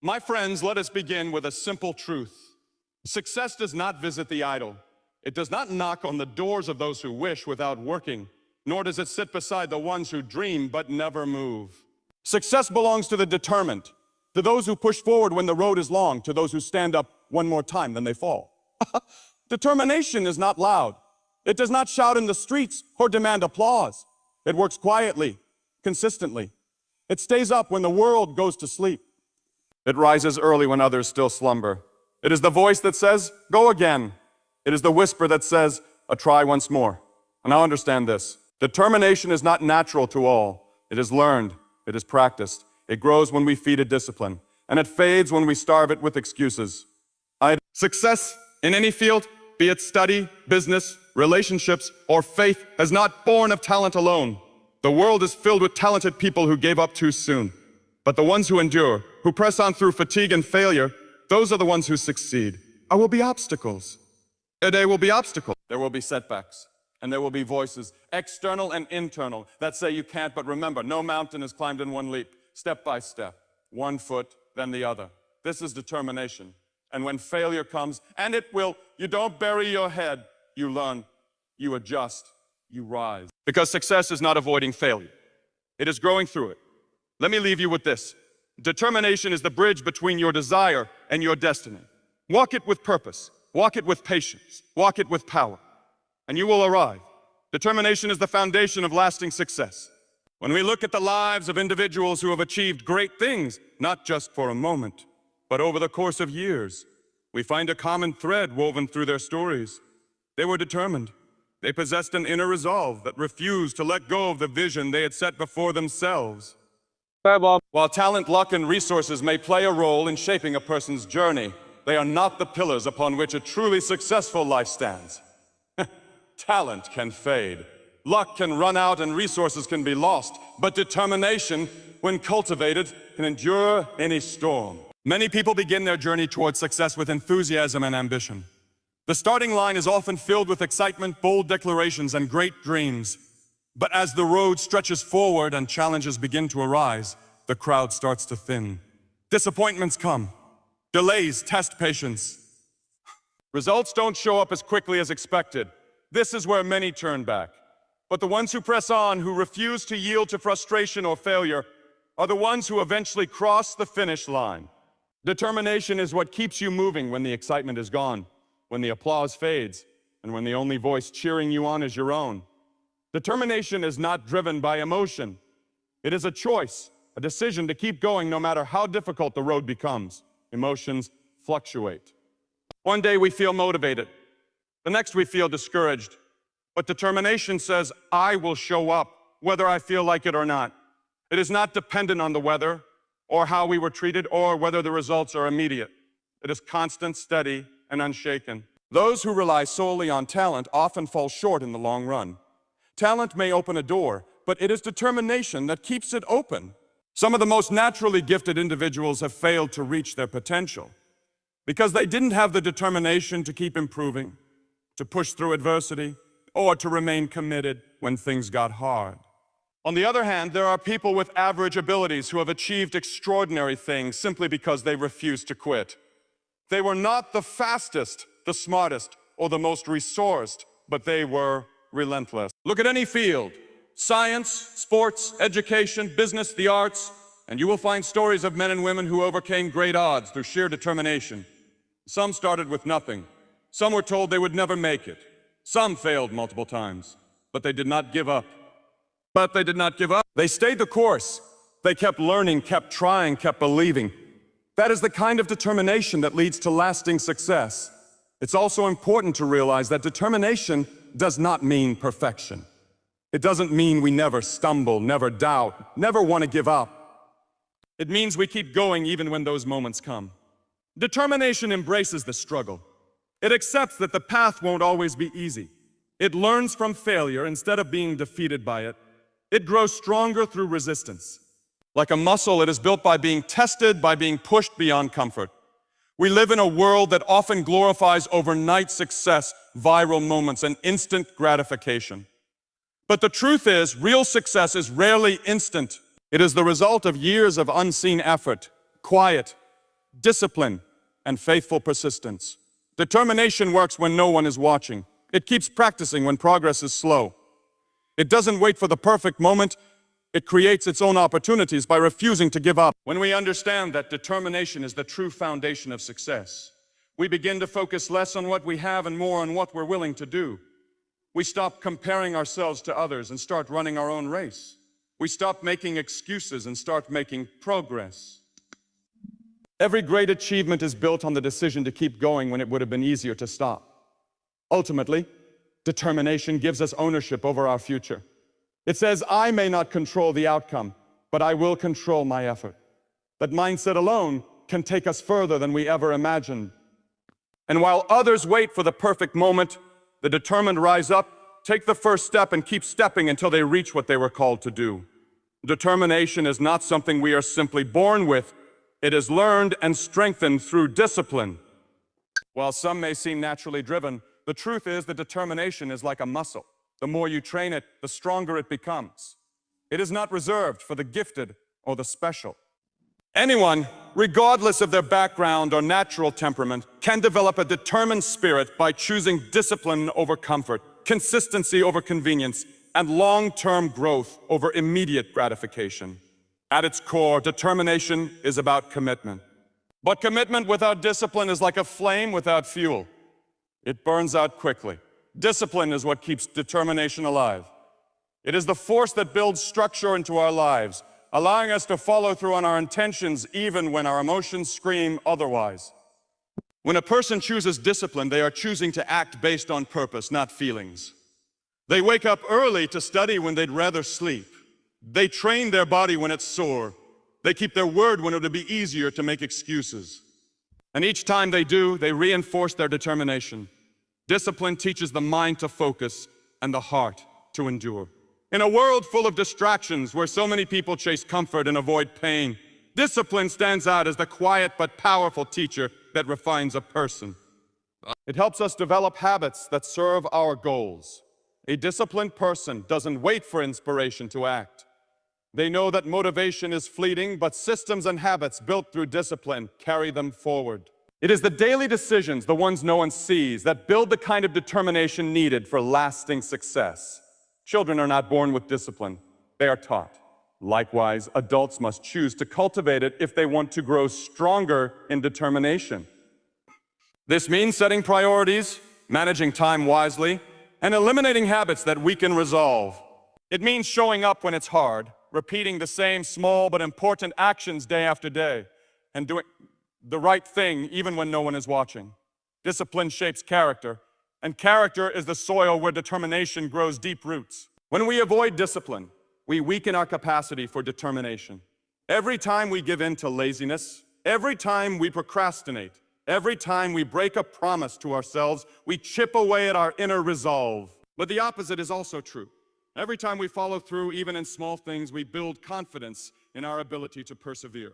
My friends, let us begin with a simple truth. Success does not visit the idle. It does not knock on the doors of those who wish without working, nor does it sit beside the ones who dream but never move. Success belongs to the determined, to those who push forward when the road is long, to those who stand up one more time than they fall. Determination is not loud. It does not shout in the streets or demand applause. It works quietly, consistently. It stays up when the world goes to sleep. It rises early when others still slumber. It is the voice that says, "Go again." It is the whisper that says, "Try once more." And now understand this. Determination is not natural to all. It is learned. It is practiced. It grows when we feed it discipline. And it fades when we starve it with excuses. Success in any field, be it study, business, relationships, or faith, is not born of talent alone. The world is filled with talented people who gave up too soon. But the ones who endure, who press on through fatigue and failure, those are the ones who succeed. There will be obstacles. There will be obstacles. There will be setbacks. And there will be voices, external and internal, that say you can't, but remember, no mountain is climbed in one leap, step by step, one foot, then the other. This is determination. And when failure comes, and it will, you don't bury your head, you learn, you adjust, you rise. Because success is not avoiding failure. It is growing through it. Let me leave you with this. Determination is the bridge between your desire and your destiny. Walk it with purpose. Walk it with patience. Walk it with power. And you will arrive. Determination is the foundation of lasting success. When we look at the lives of individuals who have achieved great things, not just for a moment, but over the course of years, we find a common thread woven through their stories. They were determined. They possessed an inner resolve that refused to let go of the vision they had set before themselves. While talent, luck, and resources may play a role in shaping a person's journey, they are not the pillars upon which a truly successful life stands. Talent can fade, luck can run out, and resources can be lost, but determination, when cultivated, can endure any storm. Many people begin their journey towards success with enthusiasm and ambition. The starting line is often filled with excitement, bold declarations, and great dreams. But as the road stretches forward and challenges begin to arise, the crowd starts to thin. Disappointments come. Delays test patience. Results don't show up as quickly as expected. This is where many turn back. But the ones who press on, who refuse to yield to frustration or failure, are the ones who eventually cross the finish line. Determination is what keeps you moving when the excitement is gone, when the applause fades, and when the only voice cheering you on is your own. Determination is not driven by emotion. It is a choice, a decision to keep going no matter how difficult the road becomes. Emotions fluctuate. One day we feel motivated. The next we feel discouraged. But determination says, I will show up, whether I feel like it or not. It is not dependent on the weather, or how we were treated, or whether the results are immediate. It is constant, steady, and unshaken. Those who rely solely on talent often fall short in the long run. Talent may open a door, but it is determination that keeps it open. Some of the most naturally gifted individuals have failed to reach their potential because they didn't have the determination to keep improving, to push through adversity, or to remain committed when things got hard. On the other hand, there are people with average abilities who have achieved extraordinary things simply because they refused to quit. They were not the fastest, the smartest, or the most resourced, but they were relentless. Look at any field, science, sports, education, business, the arts, and you will find stories of men and women who overcame great odds through sheer determination. Some started with nothing. Some were told they would never make it. Some failed multiple times, but they did not give up. They stayed the course. They kept learning, kept trying, kept believing. That is the kind of determination that leads to lasting success. It's also important to realize that determination does not mean perfection. It doesn't mean we never stumble, never doubt, never want to give up. It means we keep going even when those moments come. Determination embraces the struggle. It accepts that the path won't always be easy. It learns from failure instead of being defeated by it. It grows stronger through resistance. Like a muscle, it is built by being tested, by being pushed beyond comfort. We live in a world that often glorifies overnight success, viral moments, and instant gratification. But the truth is, real success is rarely instant. It is the result of years of unseen effort, quiet, discipline, and faithful persistence. Determination works when no one is watching. It keeps practicing when progress is slow. It doesn't wait for the perfect moment. It creates its own opportunities by refusing to give up. When we understand that determination is the true foundation of success, we begin to focus less on what we have and more on what we're willing to do. We stop comparing ourselves to others and start running our own race. We stop making excuses and start making progress. Every great achievement is built on the decision to keep going when it would have been easier to stop. Ultimately, determination gives us ownership over our future. It says, I may not control the outcome, but I will control my effort. That mindset alone can take us further than we ever imagined. And while others wait for the perfect moment, the determined rise up, take the first step, and keep stepping until they reach what they were called to do. Determination is not something we are simply born with. It is learned and strengthened through discipline. While some may seem naturally driven, the truth is that determination is like a muscle. The more you train it, the stronger it becomes. It is not reserved for the gifted or the special. Anyone, regardless of their background or natural temperament, can develop a determined spirit by choosing discipline over comfort, consistency over convenience, and long-term growth over immediate gratification. At its core, determination is about commitment. But commitment without discipline is like a flame without fuel. It burns out quickly. Discipline is what keeps determination alive. It is the force that builds structure into our lives, allowing us to follow through on our intentions even when our emotions scream otherwise. When a person chooses discipline, they are choosing to act based on purpose, not feelings. They wake up early to study when they'd rather sleep. They train their body when it's sore. They keep their word when it would be easier to make excuses. And each time they do, they reinforce their determination. Discipline teaches the mind to focus and the heart to endure. In a world full of distractions where so many people chase comfort and avoid pain, discipline stands out as the quiet but powerful teacher that refines a person. It helps us develop habits that serve our goals. A disciplined person doesn't wait for inspiration to act. They know that motivation is fleeting, but systems and habits built through discipline carry them forward. It is the daily decisions, the ones no one sees, that build the kind of determination needed for lasting success. Children are not born with discipline. They are taught. Likewise, adults must choose to cultivate it if they want to grow stronger in determination. This means setting priorities, managing time wisely, and eliminating habits that weaken resolve. It means showing up when it's hard, repeating the same small but important actions day after day, and doing the right thing even when no one is watching. Discipline shapes character, and character is the soil where determination grows deep roots. When we avoid discipline, we weaken our capacity for determination. Every time we give in to laziness, every time we procrastinate, every time we break a promise to ourselves, we chip away at our inner resolve. But the opposite is also true. Every time we follow through, even in small things, we build confidence in our ability to persevere.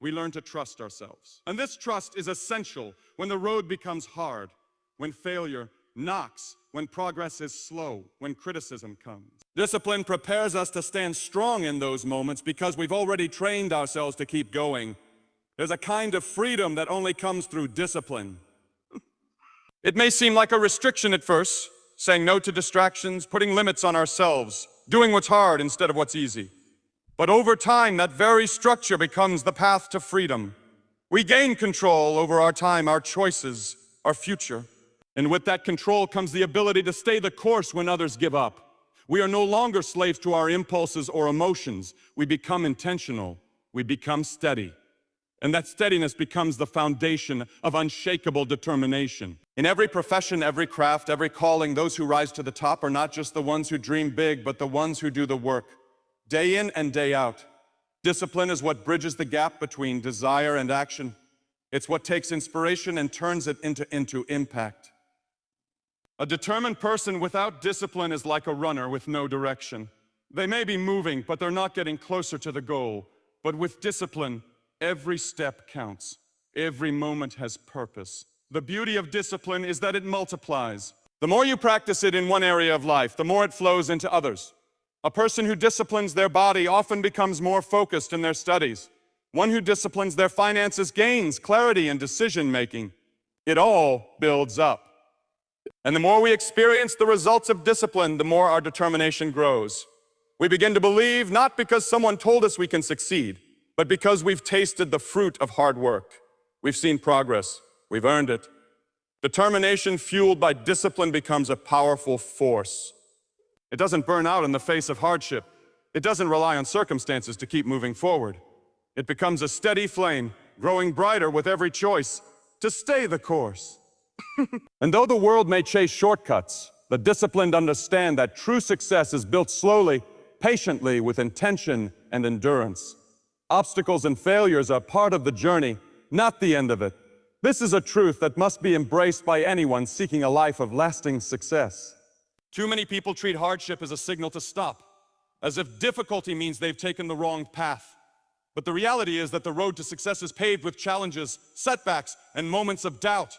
We learn to trust ourselves. And this trust is essential when the road becomes hard, when failure knocks, when progress is slow, when criticism comes. Discipline prepares us to stand strong in those moments because we've already trained ourselves to keep going. There's a kind of freedom that only comes through discipline. It may seem like a restriction at first, saying no to distractions, putting limits on ourselves, doing what's hard instead of what's easy. But over time, that very structure becomes the path to freedom. We gain control over our time, our choices, our future. And with that control comes the ability to stay the course when others give up. We are no longer slaves to our impulses or emotions. We become intentional. We become steady. And that steadiness becomes the foundation of unshakable determination. In every profession, every craft, every calling, those who rise to the top are not just the ones who dream big, but the ones who do the work, day in and day out. Discipline is what bridges the gap between desire and action. It's what takes inspiration and turns it into impact. A determined person without discipline is like a runner with no direction. They may be moving, but they're not getting closer to the goal. But with discipline, every step counts. Every moment has purpose. The beauty of discipline is that it multiplies. The more you practice it in one area of life, the more it flows into others. A person who disciplines their body often becomes more focused in their studies, One who disciplines their finances gains clarity in decision-making. It all builds up. And the more we experience the results of discipline, the more our determination grows. We begin to believe not because someone told us we can succeed, but because we've tasted the fruit of hard work. We've seen progress. We've earned it. Determination fueled by discipline becomes a powerful force. It doesn't burn out in the face of hardship. It doesn't rely on circumstances to keep moving forward. It becomes a steady flame, growing brighter with every choice to stay the course. And though the world may chase shortcuts, the disciplined understand that true success is built slowly, patiently, with intention and endurance. Obstacles and failures are part of the journey, not the end of it. This is a truth that must be embraced by anyone seeking a life of lasting success. Too many people treat hardship as a signal to stop, as if difficulty means they've taken the wrong path. But the reality is that the road to success is paved with challenges, setbacks, and moments of doubt.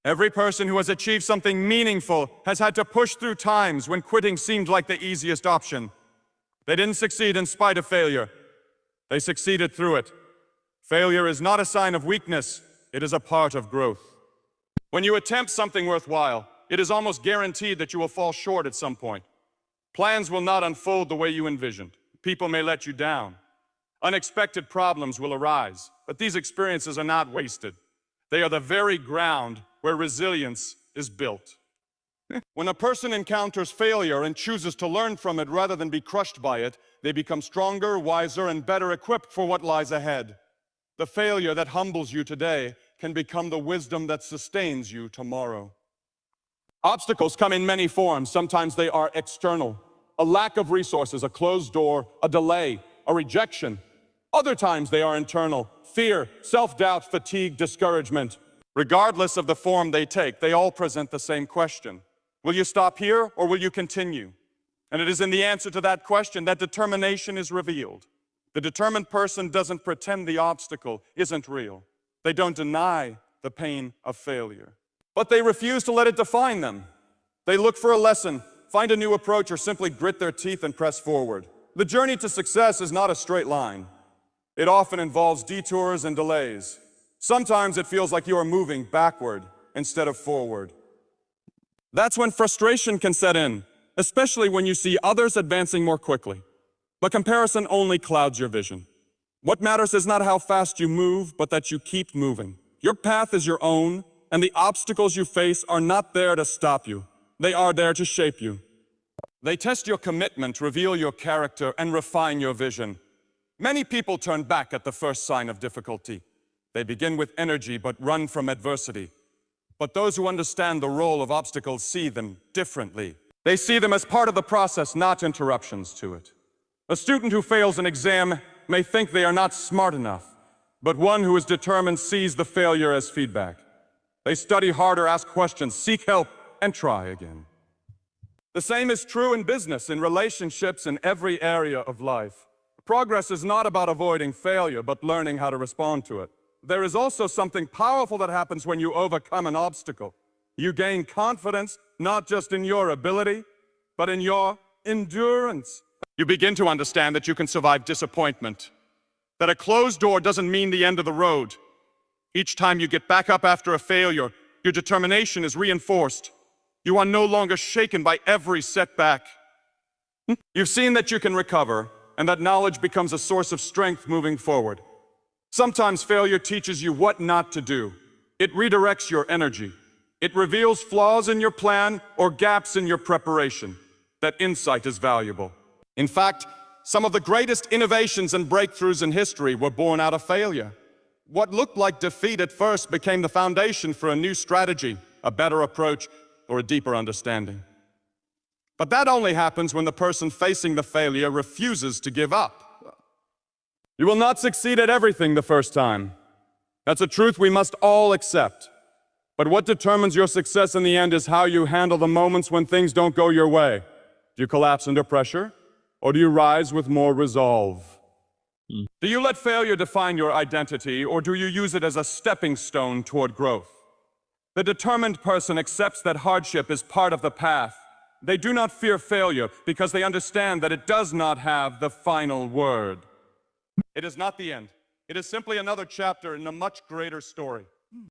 Every person who has achieved something meaningful has had to push through times when quitting seemed like the easiest option. They didn't succeed in spite of failure. They succeeded through it. Failure is not a sign of weakness. It is a part of growth. When you attempt something worthwhile, it is almost guaranteed that you will fall short at some point. Plans will not unfold the way you envisioned. People may let you down. Unexpected problems will arise, but these experiences are not wasted. They are the very ground where resilience is built. When a person encounters failure and chooses to learn from it rather than be crushed by it, they become stronger, wiser, and better equipped for what lies ahead. The failure that humbles you today can become the wisdom that sustains you tomorrow. Obstacles come in many forms. Sometimes they are external. A lack of resources, a closed door, a delay, a rejection. Other times they are internal. Fear, self-doubt, fatigue, discouragement. Regardless of the form they take, they all present the same question. Will you stop here or will you continue? And it is in the answer to that question that determination is revealed. The determined person doesn't pretend the obstacle isn't real. They don't deny the pain of failure. But they refuse to let it define them. They look for a lesson, find a new approach, or simply grit their teeth and press forward. The journey to success is not a straight line. It often involves detours and delays. Sometimes it feels like you are moving backward instead of forward. That's when frustration can set in, especially when you see others advancing more quickly. But comparison only clouds your vision. What matters is not how fast you move, but that you keep moving. Your path is your own, and the obstacles you face are not there to stop you. They are there to shape you. They test your commitment, reveal your character, and refine your vision. Many people turn back at the first sign of difficulty. They begin with energy but run from adversity. But those who understand the role of obstacles see them differently. They see them as part of the process, not interruptions to it. A student who fails an exam may think they are not smart enough, but one who is determined sees the failure as feedback. They study harder, ask questions, seek help, and try again. The same is true in business, in relationships, in every area of life. Progress is not about avoiding failure, but learning how to respond to it. There is also something powerful that happens when you overcome an obstacle. You gain confidence, not just in your ability, but in your endurance. You begin to understand that you can survive disappointment, that a closed door doesn't mean the end of the road. Each time you get back up after a failure, your determination is reinforced. You are no longer shaken by every setback. You've seen that you can recover, and that knowledge becomes a source of strength moving forward. Sometimes failure teaches you what not to do. It redirects your energy. It reveals flaws in your plan or gaps in your preparation. That insight is valuable. In fact, some of the greatest innovations and breakthroughs in history were born out of failure. What looked like defeat at first became the foundation for a new strategy, a better approach, or a deeper understanding. But that only happens when the person facing the failure refuses to give up. You will not succeed at everything the first time. That's a truth we must all accept. But what determines your success in the end is how you handle the moments when things don't go your way. Do you collapse under pressure, or do you rise with more resolve? Do you let failure define your identity, or do you use it as a stepping stone toward growth? The determined person accepts that hardship is part of the path. They do not fear failure because they understand that it does not have the final word. It is not the end. It is simply another chapter in a much greater story.